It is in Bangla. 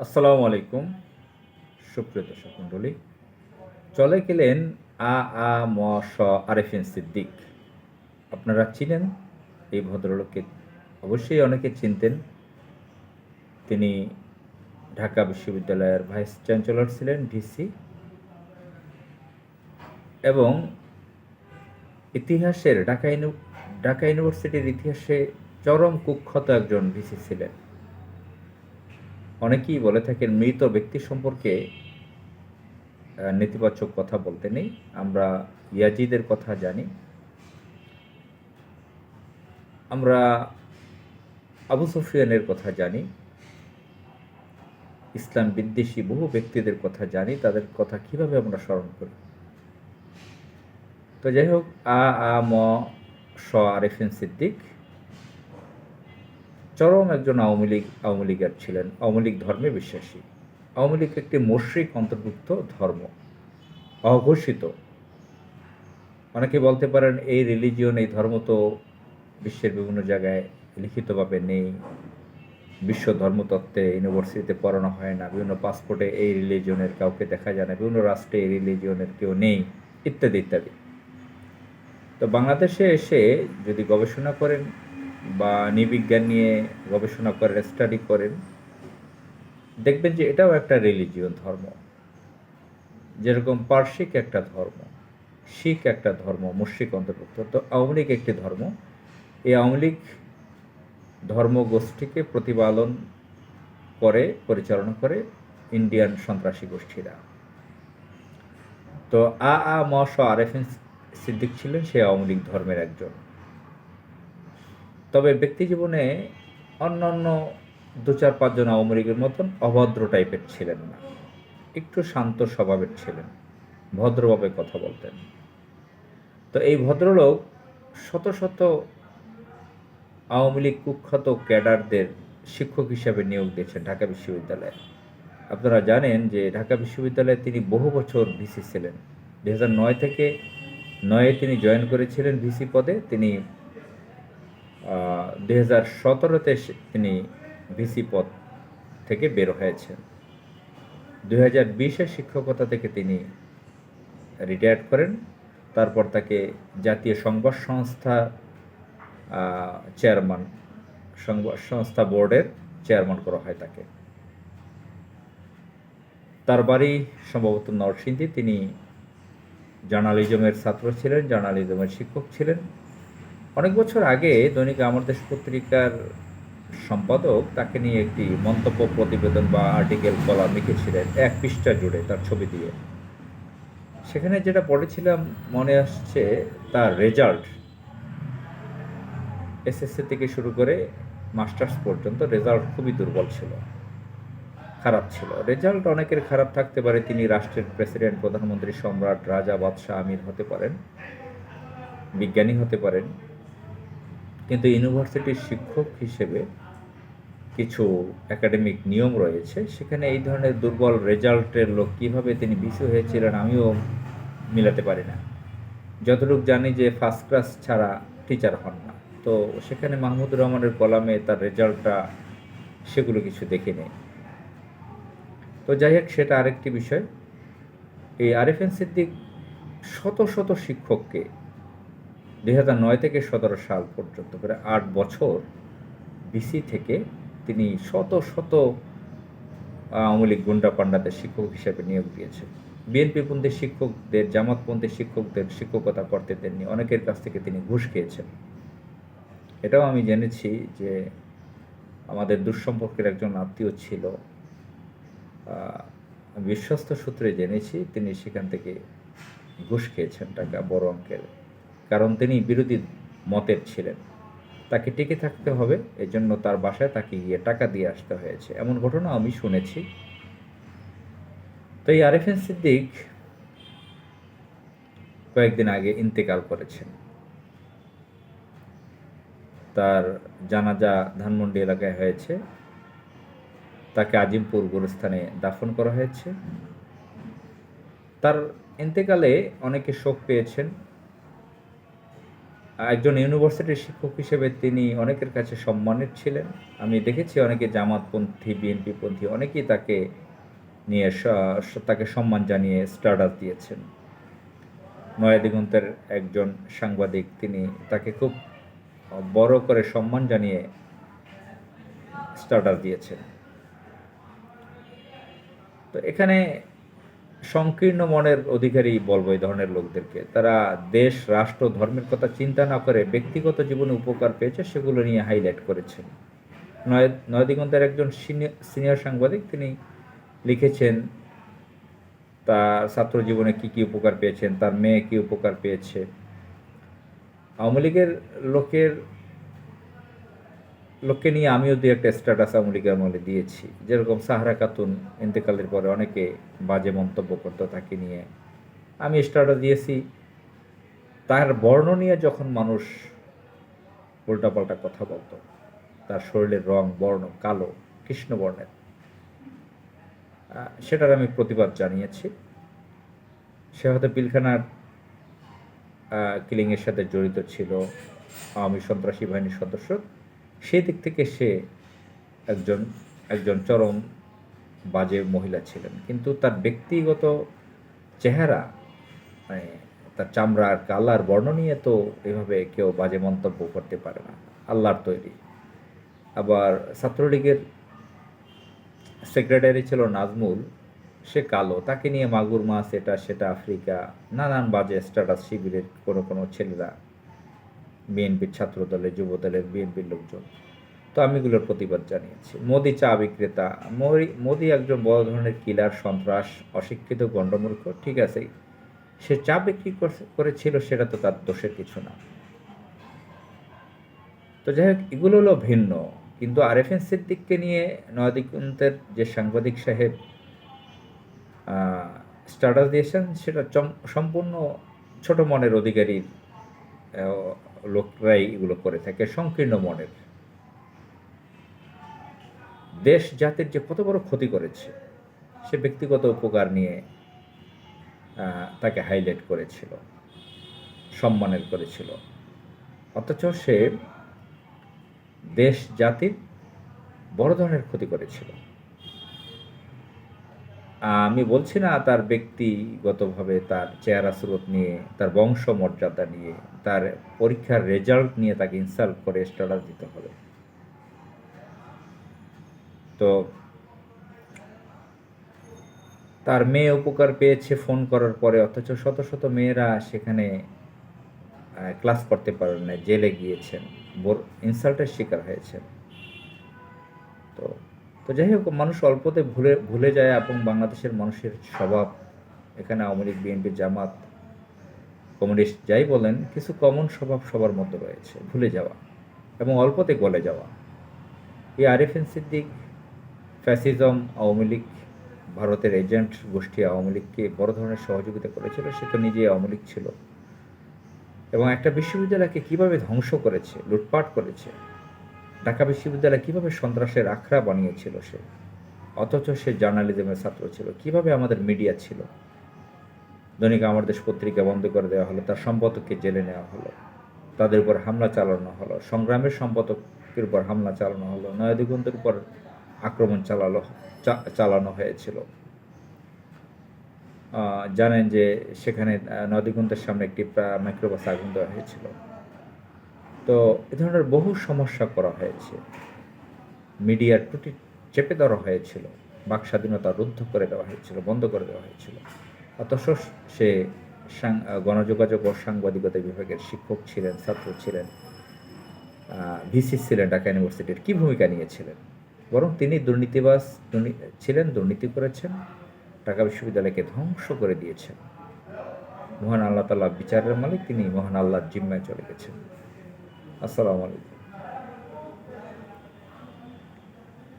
আসসালামু আলাইকুম, সুপ্রিয় দর্শক মণ্ডলী। চলে গেলেন আ আ ম স আরেফিন সিদ্দিক। আপনারা চিনেন এই ভদ্রলোককে? অবশ্যই অনেকে চিনতেন। তিনি ঢাকা বিশ্ববিদ্যালয়ের ভাইস চ্যান্সেলর ছিলেন, ভিসি, এবং ইতিহাসের ঢাকা ইউনিভার্সিটির ইতিহাসে চরম কুখ্যাত একজন ভিসি ছিলেন। অনেকেই বলে থাকেন মৃত ব্যক্তি সম্পর্কে নেতিবাচক কথা বলতে নেই। আমরা ইয়াজিদের কথা জানি, আমরা আবু সুফিয়ানের কথা জানি, ইসলাম বিদ্বেষী বহু ব্যক্তিদের কথা জানি, তাদের কথা কিভাবে আমরা স্মরণ করি। তো যাই হোক, আ আ ম স আরেফিন সিদ্দিক চরম একজন আওয়ামী লীগের ছিলেন, আওয়ামী লীগ ধর্মে বিশ্বাসী। আওয়ামী লীগ একটি মুশরিক অন্তর্ভুক্ত ধর্ম, অঘোষিত। অনেকে বলতে পারেন এই রিলিজিয়ন, এই ধর্ম তো বিশ্বের বিভিন্ন জায়গায় লিখিতভাবে নেই, বিশ্ব ধর্মতত্ত্বে ইউনিভার্সিটিতে পড়ানো হয় না, বিভিন্ন পাসপোর্টে এই রিলিজিয়নের কাউকে দেখা যায় না, বিভিন্ন রাষ্ট্রে এই রিলিজিয়নের কেউ নেই, ইত্যাদি ইত্যাদি। তো বাংলাদেশে এসে যদি গবেষণা করেন বা নৃবিজ্ঞান নিয়ে গবেষণা করেন, স্টাডি করেন, দেখবেন যে এটাও একটা রিলিজিয়ন ধর্ম। যেরকম পারসিক একটা ধর্ম, শিখ একটা ধর্ম, মুশরিক অন্তর্ভুক্ত, তো আওয়ামী লীগ একটি ধর্ম। এই আওয়ামী লীগ ধর্মগোষ্ঠীকে প্রতিপালন করে, পরিচালনা করে ইন্ডিয়ান সন্ত্রাসী গোষ্ঠীরা। তো আ আ ম স আরেফিন সিদ্দিক ছিলেন সে আওয়ামী লীগ ধর্মের একজন। তবে ব্যক্তি জীবনে অন্যান্য ২-৪-৫ জন আওয়ামী লীগের মতন অভদ্র টাইপের ছিলেন না, একটু শান্ত স্বভাবের ছিলেন, ভদ্রভাবে কথা বলতেন। তো এই ভদ্রলোক শত শত আওয়ামী লীগ কুখ্যাত ক্যাডারদের শিক্ষক হিসাবে নিয়োগ দিয়েছেন ঢাকা বিশ্ববিদ্যালয়ে। আপনারা জানেন যে ঢাকা বিশ্ববিদ্যালয়ে তিনি বহু বছর ভিসি ছিলেন। ২০০৯ থেকে ৯-এ তিনি জয়েন করেছিলেন ভিসি পদে। তিনি ২০১৭-তে তিনি ভিসি পদ থেকে বের হয়েছেন। ২০২০-এ শিক্ষকতা থেকে তিনি রিটায়ার্ড করেন। তারপর তাকে জাতীয় সংবাদ সংস্থা চেয়ারম্যান, সংবাদ সংস্থা বোর্ডের চেয়ারম্যান করা হয় তাকে। তার বাড়ি সম্ভবত নরসিংদী। তিনি জার্নালিজমের ছাত্র ছিলেন, জার্নালিজমের শিক্ষক ছিলেন। অনেক বছর আগে দৈনিক আমার দেশ পত্রিকার সম্পাদক তাকে নিয়ে একটি মন্তব্য প্রতিবেদন বা আর্টিকেল কলাম লিখেছিলেন ১ পৃষ্ঠা জুড়ে তার ছবি দিয়ে। সেখানে যেটা পড়েছিলাম মনে আসছে, তার রেজাল্ট এসএসসি থেকে শুরু করে মাস্টার্স পর্যন্ত রেজাল্ট খুবই দুর্বল ছিল, খারাপ ছিল। রেজাল্ট অনেকের খারাপ থাকতে পারে, তিনি রাষ্ট্রের প্রেসিডেন্ট, প্রধানমন্ত্রী, সম্রাট, রাজা, বাদশাহ, আমির হতে পারেন, বিজ্ঞানী হতে পারেন, কিন্তু ইউনিভার্সিটির শিক্ষক হিসেবে কিছু একাডেমিক নিয়ম রয়েছে। সেখানে এই ধরনের দুর্বল রেজাল্টের লোক কীভাবে তিনি ভিসি হয়েছিলেন আমিও মিলাতে পারি না। যতটুকু জানি যে ফার্স্ট ক্লাস ছাড়া টিচার হন না। তো সেখানে মাহমুদুর রহমানের কলামে তার রেজাল্টটা সেগুলো কিছু দেখে নেই। তো যাই হোক, সেটা আরেকটি বিষয়। এই আরেফিন সিদ্দিক শত শত শিক্ষককে ২০০৯ থেকে ১৭ সাল পর্যন্ত প্রায় ৮ বছর ভিসি থেকে তিনি শত শত আওয়ামী লীগ গুন্ডা পান্ডাদের শিক্ষক হিসেবে নিয়োগ দিয়েছেন। বিএনপিপন্থী শিক্ষকদের, জামাতপন্থী শিক্ষকদের শিক্ষকতা করতে দেননি, অনেকের কাছ থেকে তিনি ঘুষ খেয়েছেন। এটাও আমি জেনেছি যে আমাদের দুঃসম্পর্কের একজন আত্মীয় ছিল, বিশ্বস্ত সূত্রে জেনেছি তিনি সেখান থেকে ঘুষ খেয়েছেন টাকা বড় অঙ্কের। কারণ তিনি বিরোধী মতের ছিলেন, তাকে টিকে থাকতে হবে, এজন্য তার বাসায় তাকে গিয়ে টাকা দিয়ে আসতে হয়েছে, এমন ঘটনা আমি শুনেছি। তো এই আরেফিন সিদ্দিক কয়েকদিন আগে ইন্তেকাল করেছেন। তার জানাজা ধানমন্ডি এলাকায় হয়েছে, তাকে আজিমপুর গোরস্থানে দাফন করা হয়েছে। তার ইন্তেকালে অনেকে শোক পেয়েছেন। একজন ইউনিভার্সিটির শিক্ষক হিসেবে তিনি অনেকের কাছে সম্মানের ছিলেন। আমি দেখেছি অনেকে জামাতপন্থী, বিএনপিপন্থী অনেকেই তাকে নিয়ে তাকে সম্মান জানিয়ে স্ট্যাটাস দিয়েছেন। নয়া দিগন্তের একজন সাংবাদিক তিনি তাকে খুব বড় করে সম্মান জানিয়ে স্ট্যাটাস দিয়েছেন। তো এখানে সংকীর্ণ মনের অধিকারী বলবো এই ধরনের লোকদেরকে। তারা দেশ, রাষ্ট্র, ধর্মের কথা চিন্তা না করে ব্যক্তিগত জীবনে উপকার পেয়েছে সেগুলো নিয়ে হাইলাইট করেছেন। নয়াদিগন্তের একজন সিনিয়র সাংবাদিক তিনি লিখেছেন তার ছাত্র জীবনে কী কী উপকার পেয়েছেন, তার মেয়ে কী উপকার পেয়েছে। আওয়ামী লীগের লোককে নিয়ে আমিও দু একটা স্ট্যাটাস আওয়ামী লীগের আমলে দিয়েছি। যেরকম সাহারা খাতুন ইন্তেকালের পরে অনেকে বাজে মন্তব্য করতো তাকে নিয়ে, আমি স্ট্যাটাস দিয়েছি। তার বর্ণ নিয়ে যখন মানুষ উল্টাপাল্টা কথা বলতো, তার শরীরের রং, বর্ণ কালো, কৃষ্ণ বর্ণের, সেটার আমি প্রতিবাদ জানিয়েছি। সে হয়তো পিলখানার কিলিংয়ের সাথে জড়িত ছিল, আওয়ামী সন্ত্রাসী বাহিনীর সদস্য, সেই দিক থেকে সে একজন চরম বাজে মহিলা ছিলেন। কিন্তু তার ব্যক্তিগত চেহারা, মানে তার চামড়ার কালার, বর্ণ নিয়ে তো এভাবে কেউ বাজে মন্তব্য করতে পারে না, আল্লাহর তৈরি। আবার ছাত্রলীগের সেক্রেটারি ছিল নাজমুল, সে কালো, তাকে নিয়ে মাগুর মাছ, এটা সেটা, আফ্রিকা, নানান বাজে স্ট্যাটাস শিবিরের কোনো ছেলেরা, বিএনপির ছাত্র দলের, যুব দলের, বিএনপির লোকজন। তো আমি এগুলোর প্রতিবাদ জানিয়েছি। মোদি চা বিক্রেতা, মোদি একজন বড় ধরনের কিলার, সন্ত্রাস, অশিক্ষিত, গণ্ডমূর্খ, ঠিক আছে, সে চা বিক্রি করেছিল, সেটা তো তার দোষের কিছু না। তো যাই হোক, এগুলো হলো ভিন্ন। কিন্তু আরএফএন সিদ্দিককে নিয়ে নয়াদিগন্তের যে সাংবাদিক সাহেব স্ট্যাটাস দিয়েছেন, সেটা সম্পূর্ণ ছোট মনের অধিকারীর লোকরাই এগুলো করে থাকে, সংকীর্ণ মনের। দেশ জাতির যে কত বড় ক্ষতি করেছে, সে ব্যক্তিগত উপকার নিয়ে তাকে হাইলাইট করেছিল, সম্মানের করেছিল। অথচ সে দেশ জাতির বড় ধরনের ক্ষতি করেছিল। আমি বলছি না তার ব্যক্তিগতভাবে তার চেহারা সুরত নিয়ে, তার বংশ মর্যাদা নিয়ে, তার পরীক্ষার রেজাল্ট নিয়ে তাকে ইনসাল্ট করে স্ট্যাটাস দিতে হবে। তো তার মেয়ে উপকার পেয়েছে ফোন করার পরে, অথচ শত শত মেয়েরা সেখানে ক্লাস করতে পারেন না, জেলে গিয়েছেন, ইনসাল্টের শিকার হয়েছেন। তো তো যাই হোক, মানুষ অল্পতে ভুলে যায়, এবং বাংলাদেশের মানুষের স্বভাব, এখানে আওয়ামী লীগ, বিএনপি, জামাত, কমিউনিস্ট যাই বলেন, কিছু কমন স্বভাব সবার মধ্যে রয়েছে, ভুলে যাওয়া এবং অল্পতে গলে যাওয়া। এই আরএফএন সিদ্দিক ফ্যাসিজম, আওয়ামী লীগ, ভারতের এজেন্ট গোষ্ঠী আওয়ামী লীগকে বড় ধরনের সহযোগিতা করেছিল। সে তো নিজেই আওয়ামী লীগ ছিল, এবং একটা বিশ্ববিদ্যালয়কে কিভাবে ধ্বংস করেছে, লুটপাট করেছে, ঢাকা বিশ্ববিদ্যালয় কিভাবে সন্ত্রাসের আখড়া বানিয়েছিল সে। অথচ সে জার্নালিজমের ছাত্র ছিল। কিভাবে আমাদের মিডিয়া ছিল, দৈনিক আমার দেশ পত্রিকা বন্ধ করে দেওয়া হলো, তার সম্পাদককে জেলে নেওয়া হলো, তাদের উপর হামলা চালানো হলো, সংগ্রামের সম্পাদকের উপর হামলা চালানো হলো, নয়াদিগন্তের উপর আক্রমণ চালানো হয়েছিল। জানেন যে সেখানে নয়াদিগন্তের সামনে একটি মাইক্রোবাস আগুন দেওয়া হয়েছিল। তো এ ধরনের বহু সমস্যা করা হয়েছে, মিডিয়ার ত্রুটি চেপে ধরা হয়েছিল, বাক স্বাধীনতা রুদ্ধ করে দেওয়া হয়েছিল, বন্ধ করে দেওয়া হয়েছিল। অথচ সে গণযোগাযোগ ও সাংবাদিকতা বিভাগের শিক্ষক ছিলেন, ছাত্র ছিলেন, ভিসি ছিলেন ঢাকা ইউনিভার্সিটির। কী ভূমিকা নিয়েছিলেন? বরং তিনি দুর্নীতিবাজ ছিলেন, দুর্নীতি করেছেন, ঢাকা বিশ্ববিদ্যালয়কে ধ্বংস করে দিয়েছেন। মহান আল্লাহ তাআলা বিচারের মালিক, তিনি মহান আল্লাহর জিম্মায় চলে গেছেন। আসসালামু আলাইকুম।